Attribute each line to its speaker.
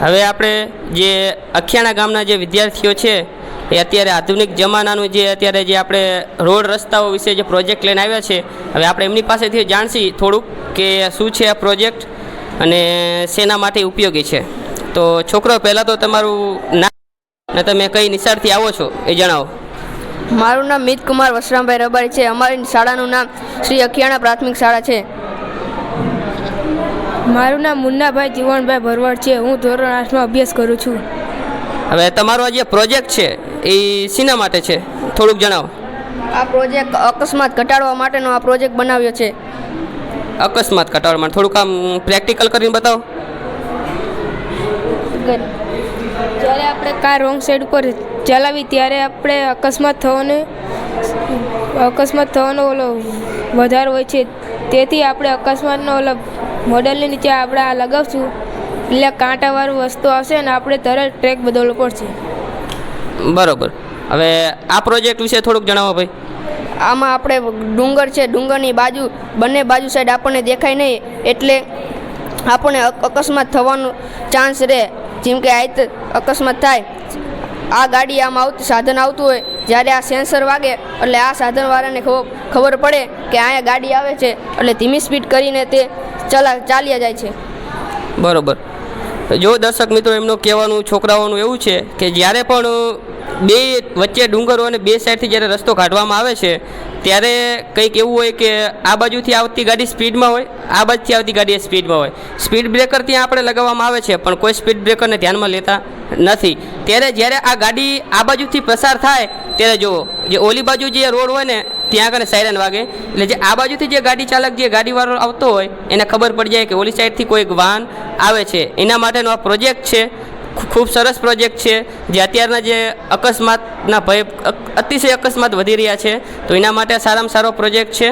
Speaker 1: હવે આપણે જે અખિયાણા ગામના જે વિદ્યાર્થીઓ છે એ અત્યારે આધુનિક જમાનાનું જે અત્યારે જે આપણે રોડ રસ્તાઓ વિશે જે પ્રોજેક્ટ લઈને આવ્યા છે, હવે આપણે એમની પાસેથી જાણશી થોડુંક કે શું છે આ પ્રોજેક્ટ અને શેના માટે ઉપયોગી છે. તો છોકરો, પહેલાં તો તમારું નામ અને તમે કઈ નિશાળથી આવો છો એ જણાવો.
Speaker 2: મારું નામ મિતકુમાર વસરામભાઈ રબારી છે. અમારી શાળાનું નામ શ્રી અખિયાણા પ્રાથમિક શાળા છે.
Speaker 3: મારું નામ મુન્નાભાઈ જીવણભાઈ ભરવાડ છે. હું ધોરણ 8માં અભ્યાસ કરું છું.
Speaker 1: હવે તમારો આ જે પ્રોજેક્ટ છે એ શેના માટે છે થોડુંક જણાવો.
Speaker 2: આ પ્રોજેક્ટ અકસ્માત ઘટાડવા માટેનો આ પ્રોજેક્ટ બનાવ્યો છે.
Speaker 1: અકસ્માત ઘટાડવા માટે થોડુંક આમ પ્રેક્ટિકલ કરીને બતાવો.
Speaker 3: જ્યારે આપણે કાર રોંગ સાઈડ ઉપર ચલાવી ત્યારે આપણે અકસ્માત થવાનો ઓલો વધારે હોય છે. તેથી આપણે અકસ્માતનો ઓલો મોડલની નીચે આપણે આ લગાવશું એટલે કાંટાવાળું વસ્તુ આવશે અને આપણે તરત ટ્રેક બદલવો પડશે.
Speaker 1: બરોબર. હવે આ પ્રોજેક્ટ વિશે થોડુંક જણાવો ભાઈ.
Speaker 2: આમાં આપણે ડુંગર છે, ડુંગરની બાજુ બંને બાજુ સાઈડ આપણને દેખાય નહીં એટલે આપણને અકસ્માત થવાનો ચાન્સ રહે. જેમ કે આ અકસ્માત થાય, આ ગાડી આમાં સાધન આવતું હોય, જ્યારે આ સેન્સર વાગે એટલે આ સાધનવાળાને ખબર પડે કે અહીંયા ગાડી આવે છે એટલે ધીમી સ્પીડ કરીને તે ચાલ્યા જાય છે.
Speaker 1: બરોબર. જો દર્શક મિત્રો, એમનું કહેવાનું છોકરાઓનું એવું છે કે જ્યારે પણ બે વચ્ચે ડુંગરો અને બે સાઈડથી જ્યારે રસ્તો કાઢવામાં આવે છે ત્યારે કંઈક એવું હોય કે આ બાજુથી આવતી ગાડી સ્પીડમાં હોય, આ બાજુથી આવતી ગાડી સ્પીડમાં હોય. સ્પીડ બ્રેકર ત્યાં આપણે લગાવવામાં આવે છે પણ કોઈ સ્પીડ બ્રેકરને ધ્યાનમાં લેતા નથી. ત્યારે જ્યારે આ ગાડી આ બાજુથી પસાર થાય ત્યારે જુઓ, જે ઓલી બાજુ જે રોડ હોય ને ત્યાં આગળ સાયરન વાગે એટલે જે આ બાજુથી જે ગાડી ચાલક જે ગાડીવાળો આવતો હોય એને ખબર પડી જાય કે ઓલી સાઈડથી કોઈક વાહન આવે છે. એના માટેનો આ પ્રોજેક્ટ છે. ખૂબ સરસ પ્રોજેક્ટ છે. જે અત્યારના જે અકસ્માતના ભય, અતિશય અકસ્માત વધી રહ્યા છે તો એના માટે સારામાં સારો પ્રોજેક્ટ છે.